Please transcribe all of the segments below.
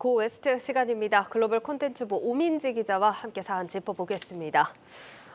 고웨스트 시간입니다. 글로벌 콘텐츠부 오민지 기자와 함께 사안 짚어보겠습니다.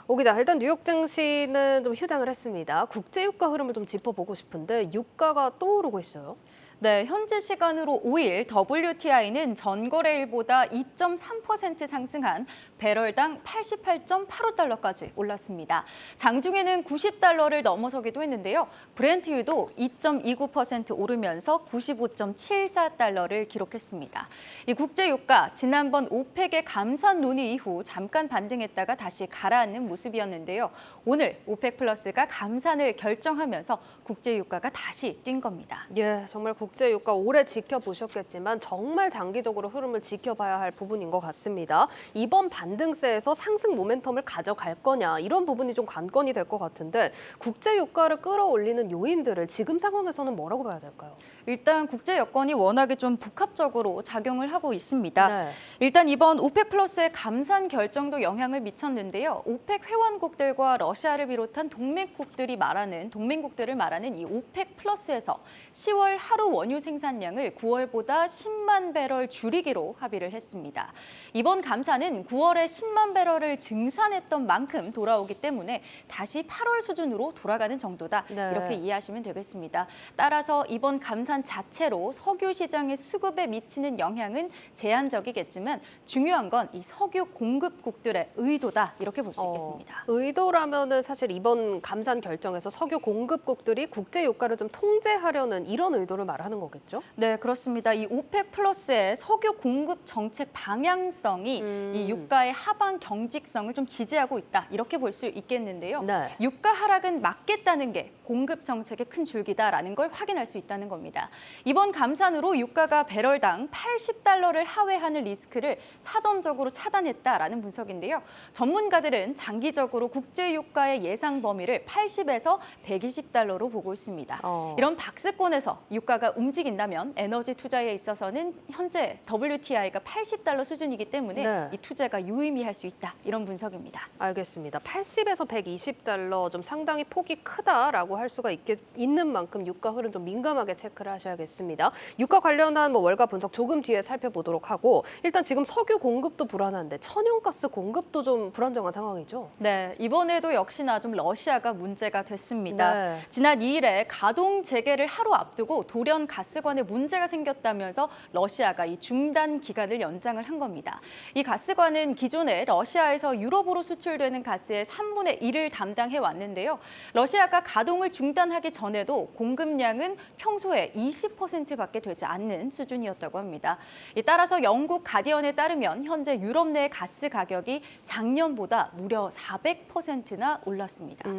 오 기자, 일단 뉴욕 증시는 좀 휴장을 했습니다. 국제 유가 흐름을 좀 짚어보고 싶은데 유가가 또 오르고 있어요. 네, 현지 시간으로 5일 WTI는 전거래일보다 2.3% 상승한 배럴당 88.85달러까지 올랐습니다. 장중에는 90달러를 넘어서기도 했는데요. 브렌트유도 2.29% 오르면서 95.74달러를 기록했습니다. 이 국제유가 지난번 오펙의 감산 논의 이후 잠깐 반등했다가 다시 가라앉는 모습이었는데요. 오늘 오펙 플러스가 감산을 결정하면서 국제유가가 다시 뛴 겁니다. 예, 정말 국제 유가 오래 지켜보셨겠지만 정말 장기적으로 흐름을 지켜봐야 할 부분인 것 같습니다. 이번 반등세에서 상승 모멘텀을 가져갈 거냐 이런 부분이 좀 관건이 될 것 같은데 국제 유가를 끌어올리는 요인들을 지금 상황에서는 뭐라고 봐야 될까요? 일단 국제 여건이 워낙에 좀 복합적으로 작용을 하고 있습니다. 네. 일단 이번 오펙 플러스의 감산 결정도 영향을 미쳤는데요. 오펙 회원국들과 러시아를 비롯한 동맹국들을 말하는 이 오펙 플러스에서 10월 하루 원유 생산량을 9월보다 10만 배럴 줄이기로 합의를 했습니다. 이번 감산은 9월에 10만 배럴을 증산했던 만큼 돌아오기 때문에 다시 8월 수준으로 돌아가는 정도다. 네. 이렇게 이해하시면 되겠습니다. 따라서 이번 감산 자체로 석유 시장의 수급에 미치는 영향은 제한적이겠지만 중요한 건 이 석유 공급국들의 의도다. 이렇게 볼 수 있겠습니다. 의도라면은 사실 이번 감산 결정에서 석유 공급국들이 국제 유가를 좀 통제하려는 이런 의도를 말하는 거겠죠? 네, 그렇습니다. 이 오펙 플러스의 석유 공급 정책 방향성이 이 유가의 하방 경직성을 좀 지지하고 있다. 이렇게 볼 수 있겠는데요. 네. 유가 하락은 막겠다는 게 공급 정책의 큰 줄기다라는 걸 확인할 수 있다는 겁니다. 이번 감산으로 유가가 배럴당 80달러를 하회하는 리스크를 사전적으로 차단했다라는 분석인데요. 전문가들은 장기적으로 국제 유가의 예상 범위를 80에서 120달러로 보고 있습니다. 이런 박스권에서 유가가 움직인다면 에너지 투자에 있어서는 현재 WTI가 80달러 수준이기 때문에 네. 이 투자가 유의미할 수 있다. 이런 분석입니다. 알겠습니다. 80에서 120달러 좀 상당히 폭이 크다라고 할 수가 있는 만큼 유가 흐름 좀 민감하게 체크를 하셔야겠습니다. 유가 관련한 월가 분석 조금 뒤에 살펴보도록 하고 일단 지금 석유 공급도 불안한데 천연가스 공급도 좀 불안정한 상황이죠? 네, 이번에도 역시나 좀 러시아가 문제가 됐습니다. 네. 지난 2일에 가동 재개를 하루 앞두고 돌연 가스관에 문제가 생겼다면서 러시아가 이 중단 기간을 연장을 한 겁니다. 이 가스관은 기존에 러시아에서 유럽으로 수출되는 가스의 3분의 1을 담당해 왔는데요. 러시아가 가동을 중단하기 전에도 공급량은 평소에 20%밖에 되지 않는 수준이었다고 합니다. 따라서 영국 가디언에 따르면 현재 유럽 내 가스 가격이 작년보다 무려 400%나 올랐습니다.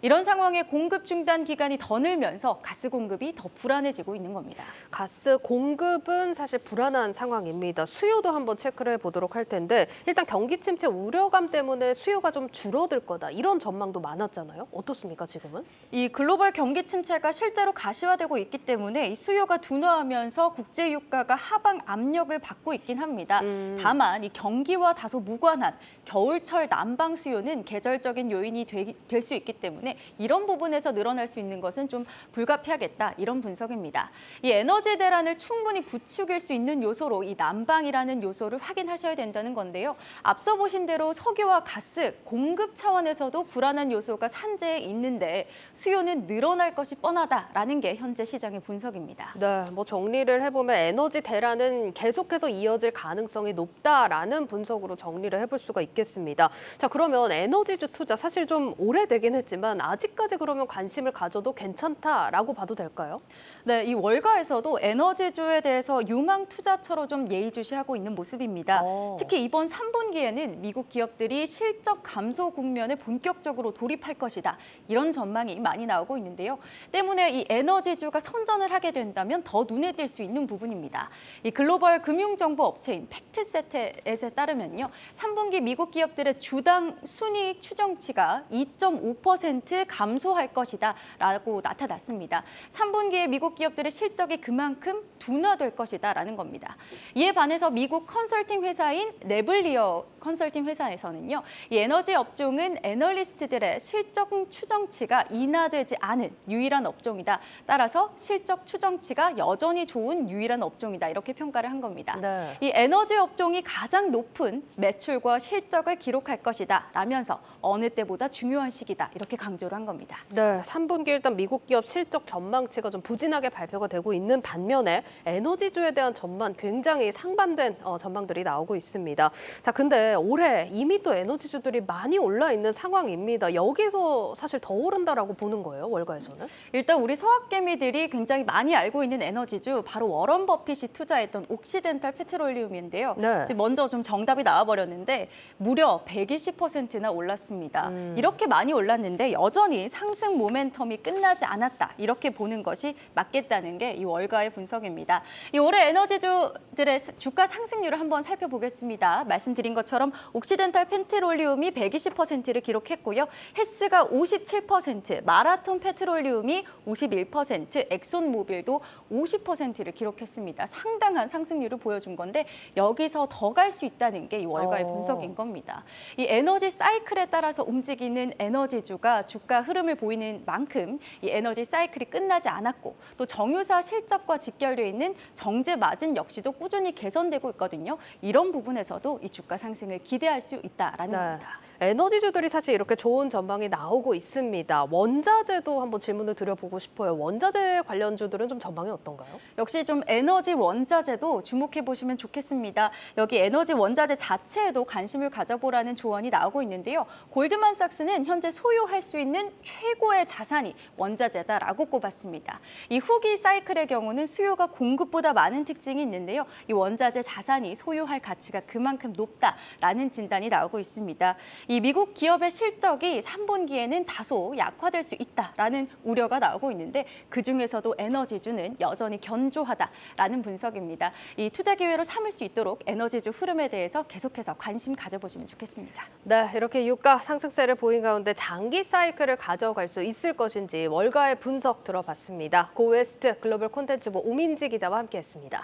이런 상황에 공급 중단 기간이 더 늘면서 가스 공급이 더 불안해지고 있는 겁니다. 가스 공급은 사실 불안한 상황입니다. 수요도 한번 체크를 해보도록 할 텐데 일단 경기 침체 우려감 때문에 수요가 좀 줄어들 거다 이런 전망도 많았잖아요. 어떻습니까 지금은? 이 글로벌 경기 침체가 실제로 가시화되고 있기 때문에 이 수요가 둔화하면서 국제 유가가 하방 압력을 받고 있긴 합니다. 다만 이 경기와 다소 무관한 겨울철 난방 수요는 계절적인 요인이 될 수 있기 때문에 이런 부분에서 늘어날 수 있는 것은 좀 불가피하겠다 이런 분석입니다. 이 에너지 대란을 충분히 부추길 수 있는 요소로 이 난방이라는 요소를 확인하셔야 된다는 건데요. 앞서 보신 대로 석유와 가스 공급 차원에서도 불안한 요소가 산재해 있는데 수요는 늘어날 것이 뻔하다라는 게 현재 시장의 분석입니다. 네, 정리를 해보면 에너지 대란은 계속해서 이어질 가능성이 높다라는 분석으로 정리를 해볼 수가 있겠습니다. 자, 그러면 에너지주 투자 사실 좀 오래되긴 했지만 아직까지 그러면 관심을 가져도 괜찮다라고 봐도 될까요? 네, 이 월가에서도 에너지주에 대해서 유망 투자처로 좀 예의주시하고 있는 모습입니다. 특히 이번 3분기에는 미국 기업들이 실적 감소 국면에 본격적으로 돌입할 것이다. 이런 전망이 많이 나오고 있는데요. 때문에 이 에너지주가 선전을 하게 된다면 더 눈에 띌 수 있는 부분입니다. 이 글로벌 금융정보 업체인 팩트셋에 따르면요. 3분기 미국 기업들의 주당 순이익 추정치가 2.5% 감소할 것이다 라고 나타났습니다. 3분기에 미국 기업들의 기업의 실적이 그만큼 둔화될 것이다라는 겁니다. 이에 반해서 미국 컨설팅 회사인 레블리어 컨설팅 회사에서는요, 이 에너지 업종은 애널리스트들의 실적 추정치가 인하되지 않은 유일한 업종이다. 따라서 실적 추정치가 여전히 좋은 유일한 업종이다. 이렇게 평가를 한 겁니다. 네. 이 에너지 업종이 가장 높은 매출과 실적을 기록할 것이다. 라면서 어느 때보다 중요한 시기다. 이렇게 강조를 한 겁니다. 네, 3분기 일단 미국 기업 실적 전망치가 좀 부진하게 발표가 되고 있는 반면에 에너지주에 대한 전망 굉장히 상반된 전망들이 나오고 있습니다. 자, 근데 올해 이미 또 에너지주들이 많이 올라 있는 상황입니다. 여기서 사실 더 오른다라고 보는 거예요, 월가에서는? 일단 우리 서학개미들이 굉장히 많이 알고 있는 에너지주 바로 워런 버핏이 투자했던 옥시덴탈 페트롤리움인데요. 네. 이제 먼저 좀 정답이 나와버렸는데 무려 120%나 올랐습니다. 이렇게 많이 올랐는데 여전히 상승 모멘텀이 끝나지 않았다. 이렇게 보는 것이 맞겠다는 게 이 월가의 분석입니다. 이 올해 에너지주들의 주가 상승률을 한번 살펴보겠습니다. 말씀드린 것처럼 옥시덴탈 페트롤리움이 120%를 기록했고요. 헤스가 57%, 마라톤 페트롤리움이 51%, 엑손모빌도 50%를 기록했습니다. 상당한 상승률을 보여준 건데 여기서 더 갈 수 있다는 게 이 월가의 분석인 겁니다. 이 에너지 사이클에 따라서 움직이는 에너지주가 주가 흐름을 보이는 만큼 이 에너지 사이클이 끝나지 않았고 또 정유사 실적과 직결되어 있는 정제 마진 역시도 꾸준히 개선되고 있거든요. 이런 부분에서도 이 주가 상승을 기대할 수 있다라는 겁니다. 에너지주들이 사실 이렇게 좋은 전망이 나오고 있습니다. 원자재도 한번 질문을 드려보고 싶어요. 원자재 관련주들은 좀 전망이 어떤가요? 역시 좀 에너지 원자재도 주목해 보시면 좋겠습니다. 여기 에너지 원자재 자체에도 관심을 가져보라는 조언이 나오고 있는데요. 골드만삭스는 현재 소유할 수 있는 최고의 자산이 원자재다라고 꼽았습니다. 이 후기 사이클의 경우는 수요가 공급보다 많은 특징이 있는데요. 이 원자재 자산이 소유할 가치가 그만큼 높다라는 진단이 나오고 있습니다. 이 미국 기업의 실적이 3분기에는 다소 약화될 수 있다라는 우려가 나오고 있는데 그중에서도 에너지주는 여전히 견조하다라는 분석입니다. 이 투자 기회로 삼을 수 있도록 에너지주 흐름에 대해서 계속해서 관심 가져보시면 좋겠습니다. 네, 이렇게 유가 상승세를 보인 가운데 장기 사이클을 가져갈 수 있을 것인지 월가의 분석 들어봤습니다. 고웨스트 글로벌 콘텐츠부 오민지 기자와 함께했습니다.